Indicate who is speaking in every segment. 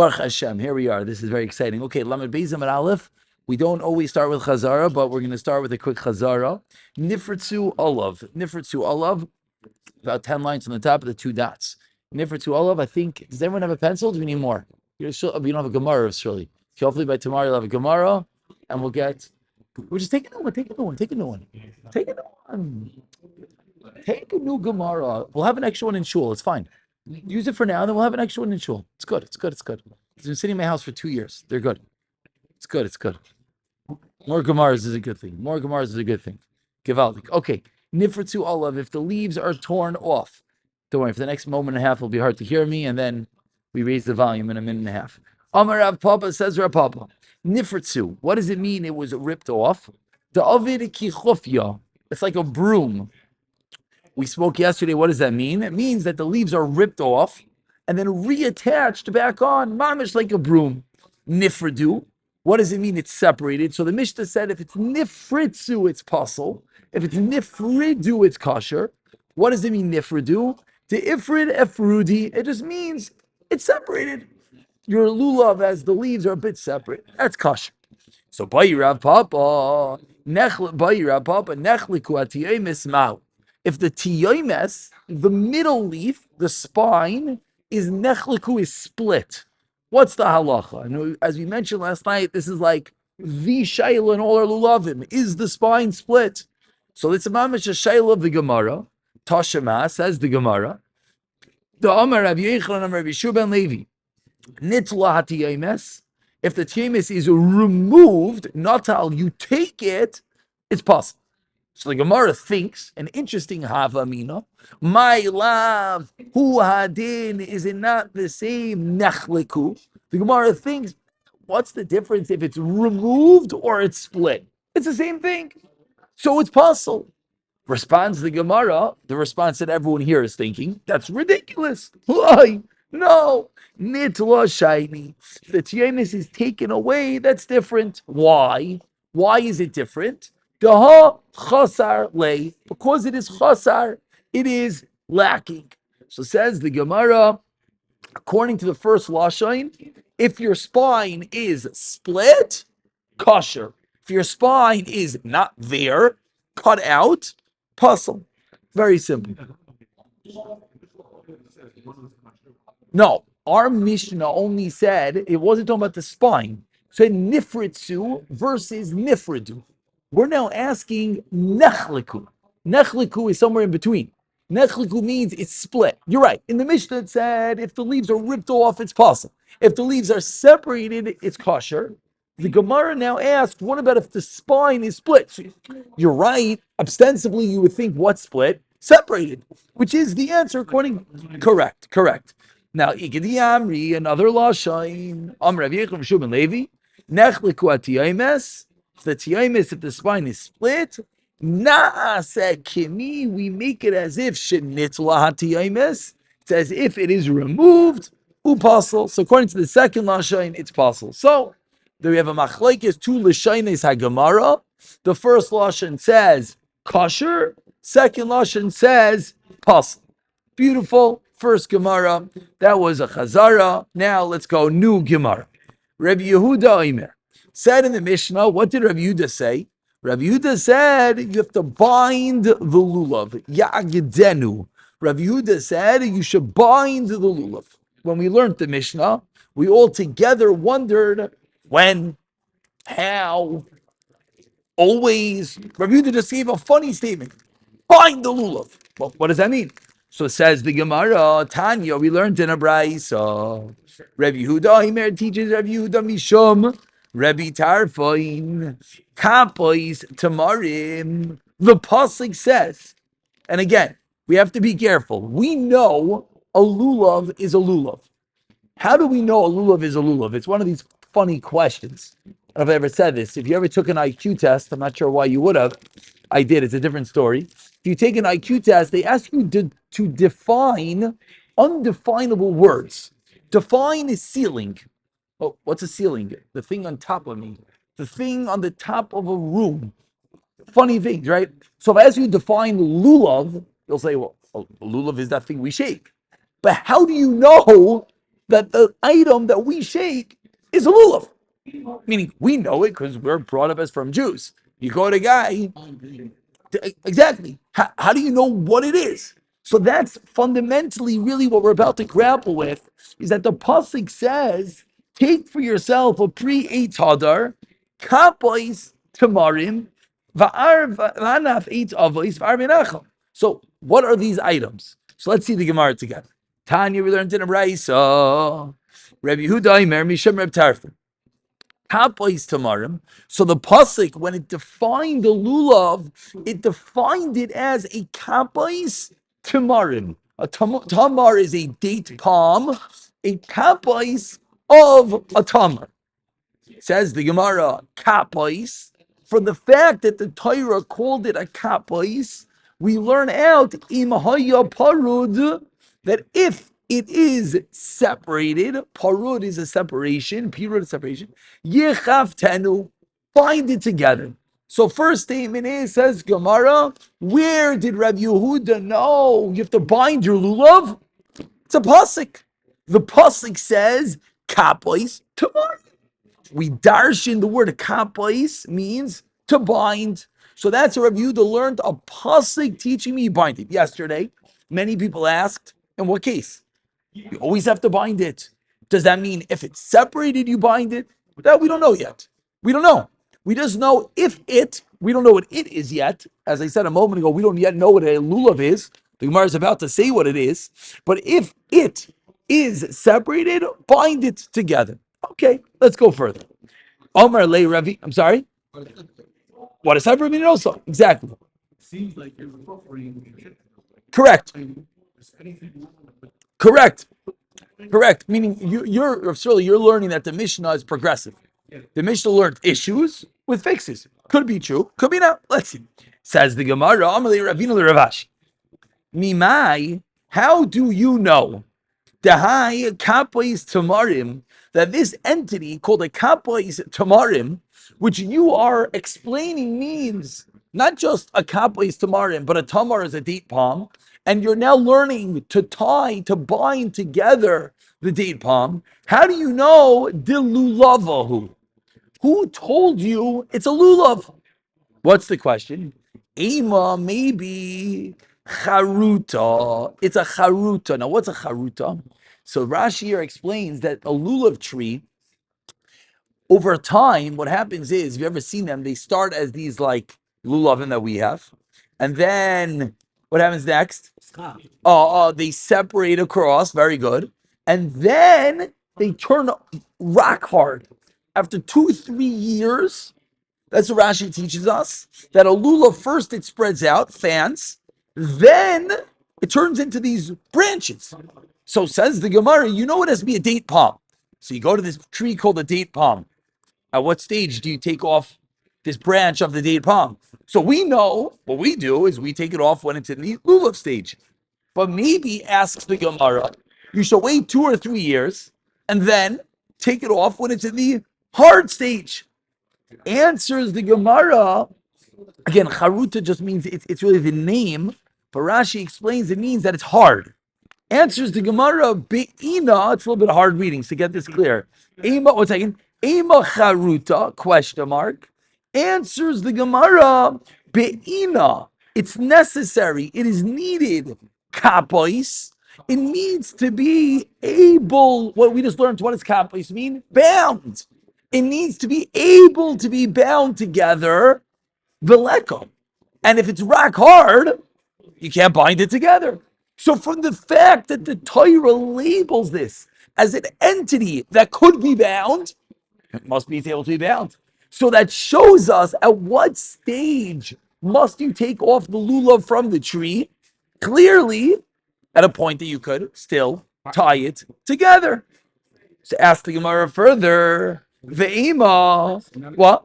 Speaker 1: Baruch Hashem, here we are. This is very exciting. Okay, Lamed Beis Amud Aleph. We don't always start with Chazara, but we're going to start with a quick Chazara. Nifritzu Olav. Nifritzu Olav, about 10 lines on the top of the two dots. Nifritzu Olav, I think, does everyone have a pencil? Do we need more? We don't have a Gemara, surely. Hopefully by tomorrow you'll have a Gemara, and we'll just take a new one, take a new one. Take a new one. Take a new Gemara. We'll have an extra one in shul. It's fine. Use it for now, and then we'll have an extra one in shul. It's good. It's been sitting in my house for 2 years. They're good. It's good. More Gemaras is a good thing. Givaldik. Okay. Nifritzu olav. If the leaves are torn off. Don't worry, for the next moment and a half, it'll be hard to hear me, and then we raise the volume in a minute and a half. Amar Rav Papa says Rav Papa. Nifritzu. What does it mean it was ripped off? The avid ki chufya. It's like a broom. We spoke yesterday. What does that mean? It means that the leaves are ripped off and then reattached back on, mamish like a broom. Nifridu. What does it mean? It's separated. So the Mishnah said if it's nifritzu, it's pasul. If it's nifridu, it's kosher. What does it mean, nifridu? The ifrid efrudi. It just means it's separated. Your lulav, as the leaves are a bit separate. That's kosher. So Bayirav Papa, nechliku atiyemis ma'u. If the tiyomes, the middle leaf, the spine, is nechliku, is split. What's the halacha? And as we mentioned last night, this is like the shayla in all our lulavim. Is the spine split? So it's a mamish a shayla of the Gemara. Tashema says the Gemara. The Amar Rabbi Yechon and Rabbi Shuban Levi. Nitla hatiyemes. If the tiyemes is removed, natal, you take it, it's possible. So the Gemara thinks, an interesting havamina, my love, hu hadin, is it not the same nechliku? The Gemara thinks, what's the difference if it's removed or it's split? It's the same thing. So it's possible. Responds the Gemara, the response that everyone here is thinking, that's ridiculous. Why? No. Nitla shiny. If the tiyemis is taken away, that's different. Why? Why is it different? Daha chasar lay, because it is chasar, it is lacking. So says the Gemara, according to the first lashon, if your spine is split, kosher. If your spine is not there, cut out, puzzle. Very simple. No, our Mishnah only said it wasn't talking about the spine. It said nifritzu versus nifridu. We're now asking nechliku. Nechliku is somewhere in between. Nechliku means it's split. You're right. In the Mishnah it said if the leaves are ripped off, it's possible. If the leaves are separated, it's kosher. The Gemara now asks, what about if the spine is split? So you're right. Ostensibly, you would think what's split? Separated, which is the answer according. Correct. Now, Igedi Amri, another lashon, Amr Rav Yechon Shubin Levi, nechliku atiyemes. If the tiyemes, if the spine is split, na'aseh kimi, we make it as if shenitla hatiyemes. It's as if it is removed, upasul. So according to the second lashon, it's pasul. So there we have a machlekes, two lashonos hagemara. The first lashon says kosher. Second lashon says pasul. Beautiful. First Gemara, that was a Chazara. Now let's go new Gemara. Rabbi Yehuda Omer said in the Mishnah, what did Rabbi Yehuda say? Rabbi Yehuda said you have to bind the lulav. Ya'gedenu. Rabbi Yehuda said you should bind the lulav. When we learned the Mishnah, we all together wondered when, how, always. Rabbi Yehuda just gave a funny statement. Bind the lulav. Well, what does that mean? So says the Gemara, Tanya, we learned in a brayso. Rabbi Yehuda, Himer teaches Rabbi Yehuda Mishum, Rabbi Tarfoin, Kapois Tamarim. The pasuk says, and again, we have to be careful. We know a lulav is a lulav. How do we know a lulav is a lulav? It's one of these funny questions. I don't know if I ever said this. If you ever took an IQ test, I'm not sure why you would have. I did. It's a different story. If you take an IQ test, they ask you to define undefinable words. Define is ceiling. Oh, what's a ceiling? The thing on top of me. The thing on the top of a room. Funny things, right? So if I ask you to define lulav, you'll say, well, lulav is that thing we shake. But how do you know that the item that we shake is a lulav. Meaning we know it because we're brought up as from Jews. You go to a guy, exactly. How do you know what it is? So that's fundamentally really what we're about to grapple with, is that the pasuk says, take for yourself a pre-eitz hadar, kapois tamarim, va'anaf eitz avois, va'ar. So what are these items? So let's see the Gemara together. Tanya, we learned in a Raisa, Rabbi Yehuda Imer, Misham Reb Tarfon. Kapois tamarim. So the pasuk, when it defined the lulav, it defined it as a kapois tamarim. A tamar is a date palm, a kapois of a tamar. Says the Gemara, kapois. For the fact that the Torah called it a kapois, we learn out imahaya parud that if it is separated, parud is a separation, pirud is separation, yichaftenu, bind it together. So first statement is, says Gemara, where did Rabbi Yehuda know you have to bind your lulav? It's a pasuk. The pasuk says, kapois tomorrow. We darshan the word kapois means to bind. So that's a Rabbi Yehuda learned a pasuk teaching me bind it. Yesterday, many people asked, in what case? You always have to bind it. Does that mean if it's separated, you bind it? That we don't know yet. We don't know. We just know we don't know what it is yet. As I said a moment ago, we don't yet know what a lulav is. The Gemara is about to say what it is. But if it is separated, bind it together. Okay, let's go further. Omar Le Ravi, I'm sorry? What is separate mean also? Exactly. Seems like you're incorporating. Correct. Correct. Meaning you're learning that the Mishnah is progressive. The Mishnah learned issues with fixes. Could be true, could be not. Let's see. Says the Gemara, Amalei Ravina le Ravashi. Mimai, how do you know Dahai Kapois Tamarim, that this entity called a Kapois Tamarim, which you are explaining means not just a Kapois Tamarim, but a Tamar is a date palm, and you're now learning to bind together the date palm. How do you know Dilulavahu? Who told you it's a lulav? What's the question? Ema, maybe charuta. It's a charuta. Now, what's a charuta? So Rashi here explains that a lulav tree, over time, what happens is, if you've ever seen them, they start as these like lulavim that we have. And then what happens next? They separate across. Very good. And then they turn rock hard. After 2-3 years, that's what Rashi teaches us, that a lulav first it spreads out, fans, then it turns into these branches. So says the Gemara, you know it has to be a date palm. So you go to this tree called a date palm. At what stage do you take off this branch of the date palm? So we know what we do is we take it off when it's in the lulav stage. But maybe, asks the Gemara, you should wait 2 or 3 years and then take it off when it's in the hard stage. Answers the Gemara. Again, charuta just means it's really the name, but Rashi explains it means that it's hard. Answers the Gemara, be'ina, it's a little bit hard reading, so get this clear. Ema, one second. Ema charuta, question mark. Answers the Gemara, be'ina, it's necessary, it is needed. Kapois, it needs to be able, what we just learned, what does kapois mean? Bound. It needs to be able to be bound together, veleko. And if it's rock hard, you can't bind it together. So from the fact that the Torah labels this as an entity that could be bound, it must be able to be bound. So that shows us at what stage must you take off the lulav from the tree? Clearly, at a point that you could still tie it together. So ask the Gemara further. Ve'ema. What?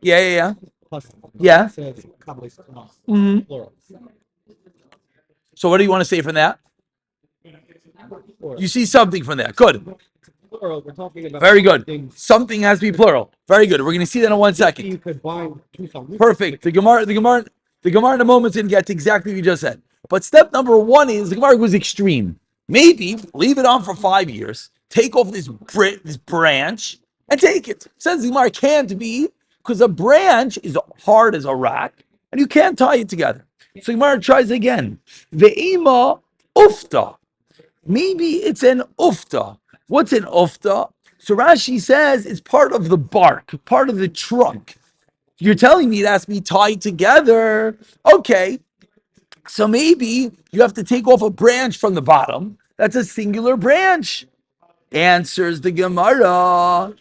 Speaker 1: Yeah. Mm-hmm. So what do you want to say from that? You see something from that. Good. Very good. Something has to be plural. Very good. We're going to see that in 1 second. Perfect. The Gemara in a moment is going to get to exactly what you just said. But step number 1 is the Gemara goes extreme. Maybe leave it on for 5 years, take off this branch, and take it. Says the Gemara, can't be, because a branch is hard as a rock, and you can't tie it together. So Gemara tries again. Ve'ima ufta. Maybe it's an ufta. What's an ufta? So Rashi says it's part of the bark, part of the trunk. You're telling me it has to be tied together. Okay, so maybe you have to take off a branch from the bottom. That's a singular branch. Answers the Gemara.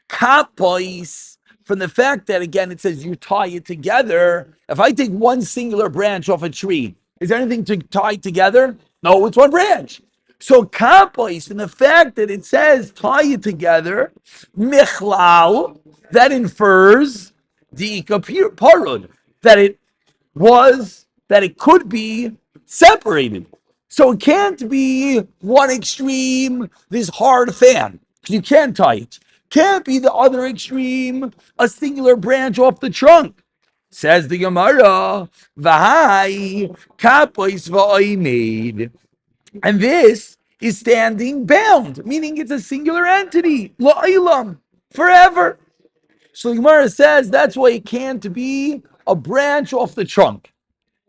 Speaker 1: Kapois. From the fact that, again, it says you tie it together. If I take one singular branch off a tree, is there anything to tie together? No, it's one branch. So kapois, from the fact that it says tie it together, michlal, that infers the parud, that it could be separated. So it can't be one extreme, this hard fan, because you can't tie it. Can't be the other extreme, a singular branch off the trunk. Says the Gemara, Vahai kapois va'oimed. And this is standing bound, meaning it's a singular entity, la'ilam, forever. So the Gemara says that's why it can't be a branch off the trunk.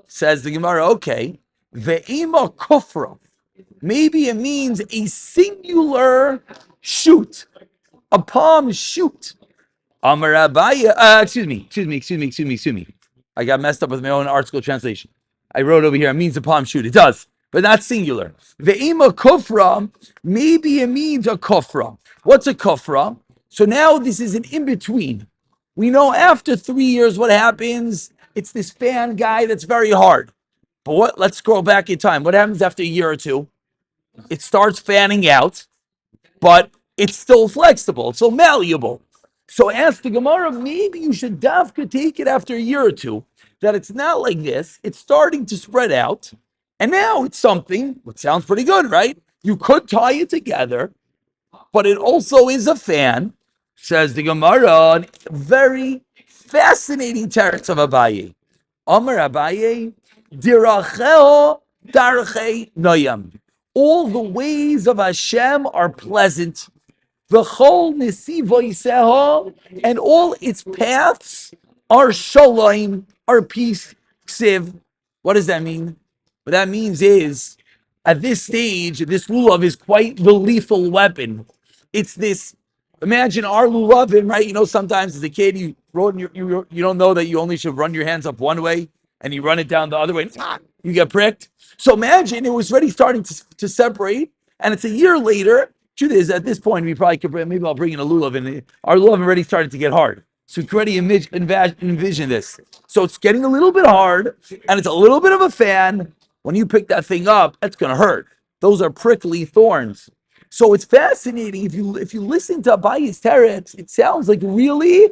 Speaker 1: Says the Gemara, okay, ve'ima kufra. Maybe it means a singular shoot, a palm shoot. Amar Abaya, excuse me. I got messed up with my own article translation. I wrote over here, it means a palm shoot. It does, but not singular. Ve'ima kufra, maybe it means a kufra. What's a kufra? So now this is an in-between. We know after 3 years what happens. It's this fan guy that's very hard. But let's scroll back in time. What happens after a year or two? It starts fanning out, but it's still flexible. It's still malleable. So ask the Gemara, maybe you should dafka take it after a year or two, that it's not like this. It's starting to spread out. And now it's something, which sounds pretty good, right? You could tie it together, but it also is a fan. Says the Gemara, very fascinating teretz of Abaye. Amar Abaye, diracheo darchei noyam. All the ways of Hashem are pleasant. V'chol nesivoiseho, and all its paths are shalom, are peace. Ksiv. What does that mean? What that means is, at this stage, this lulav is quite the lethal weapon. It's this. Imagine our lulavim, right? You know, sometimes as a kid, you don't know that you only should run your hands up one way, and you run it down the other way, and you get pricked. So imagine it was already starting to separate, and it's a year later. Truth is, at this point, we probably could. Maybe I'll bring in a lulav, and our lulav already started to get hard. So you can already envision this. So it's getting a little bit hard, and it's a little bit of a fan. When you pick that thing up, that's going to hurt. Those are prickly thorns. So it's fascinating. If you listen to Abaye's teretz, it sounds like really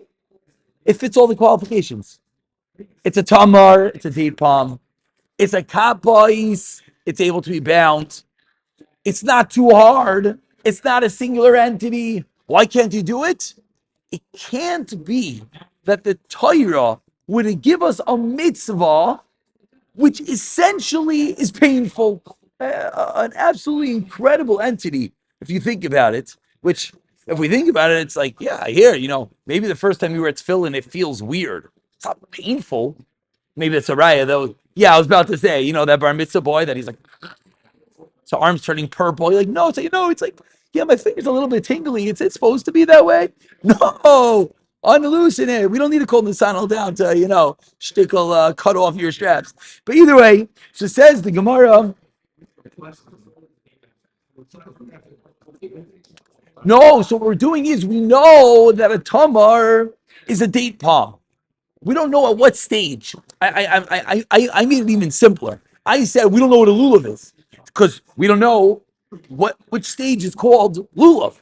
Speaker 1: it fits all the qualifications. It's a tamar, it's a date palm, it's a kapais, it's able to be bound. It's not too hard. It's not a singular entity. Why can't you do it? It can't be that the Torah would give us a mitzvah which essentially is painful. An absolutely incredible entity, if you think about it, which, if we think about it, it's like, yeah, I hear, maybe the first time you were at tefillin, it feels weird. It's not painful. Maybe it's a raya, though. Yeah, I was about to say, that bar mitzvah boy that he's like, so arms turning purple. You're like, no, it's like, yeah, my finger's a little bit tingly. It's supposed to be that way. No, unloosen it. We don't need to call Nisanel down to, shtickle, cut off your straps. But either way, so says the Gemara. No, so what we're doing is we know that a tamar is a date palm. We don't know at what stage. I made it even simpler. I said we don't know what a lulav is because we don't know which stage is called lulav.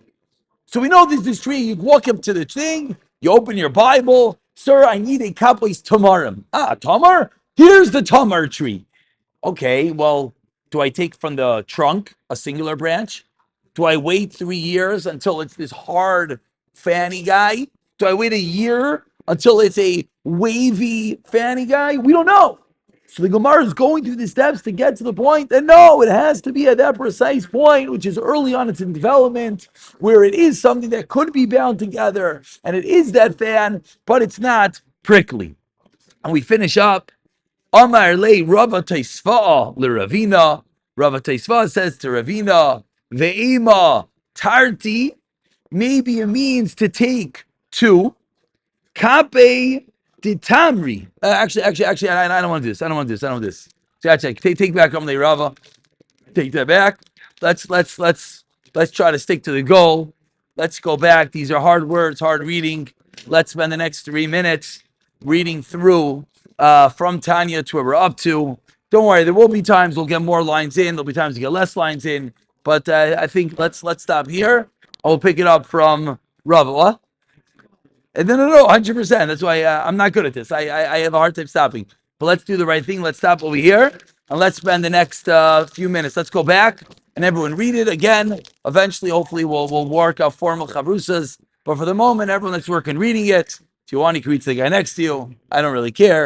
Speaker 1: So we know there's this tree. You walk up to the thing. You open your Bible. Sir, I need a kapos tamarim. Tamar? Here's the tamar tree. Okay, well, do I take from the trunk a singular branch? Do I wait 3 years until it's this hard fanny guy? Do I wait a year until it's a wavy fanny guy? We don't know. So the Gemara is going through the steps to get to the point, and no, it has to be at that precise point, which is early on in development, where it is something that could be bound together, and it is that fan, but it's not prickly. And we finish up. Amar le Rava Teisva le Ravina. Rava Teisva says to Ravina, Ve'ima tarti. Maybe it means to take two. Kape de tamri. Actually, I don't want to do this. I don't want to do this. Take back on the Rava. Take that back. Let's try to stick to the goal. Let's go back. These are hard words, hard reading. Let's spend the next 3 minutes reading through from Tanya to where we're up to. Don't worry, there will be times we'll get more lines in. There'll be times to get less lines in. But I think let's stop here. I'll pick it up from Rava. What? No, 100%. That's why I'm not good at this. I have a hard time stopping. But let's do the right thing. Let's stop over here and let's spend the next few minutes. Let's go back and everyone read it again. Eventually, hopefully, we'll work out formal chavrusas. But for the moment, everyone that's working reading it. If you want, you can read to the guy next to you. I don't really care.